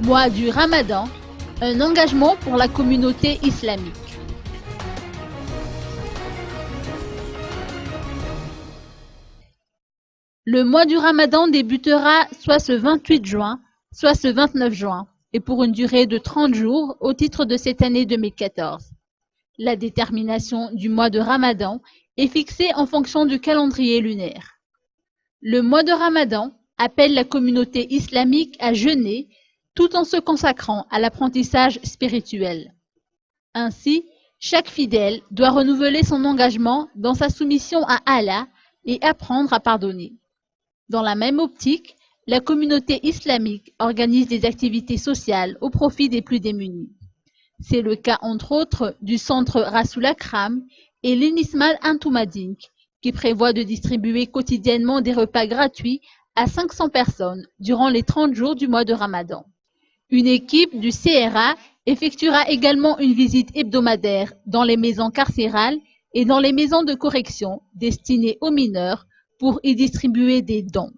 Mois du Ramadan, un engagement pour la communauté islamique. Le mois du Ramadan débutera soit ce 28 juin, soit ce 29 juin, et pour une durée de 30 jours au titre de cette année 2014. La détermination du mois de Ramadan est fixée en fonction du calendrier lunaire. Le mois de Ramadan appelle la communauté islamique à jeûner tout en se consacrant à l'apprentissage spirituel. Ainsi, chaque fidèle doit renouveler son engagement dans sa soumission à Allah et apprendre à pardonner. Dans la même optique, la communauté islamique organise des activités sociales au profit des plus démunis. C'est le cas entre autres du centre Rasoul Akram et l'Inismal Antumadink, qui prévoit de distribuer quotidiennement des repas gratuits à 500 personnes durant les 30 jours du mois de Ramadan. Une équipe du CRA effectuera également une visite hebdomadaire dans les maisons carcérales et dans les maisons de correction destinées aux mineurs pour y distribuer des dons.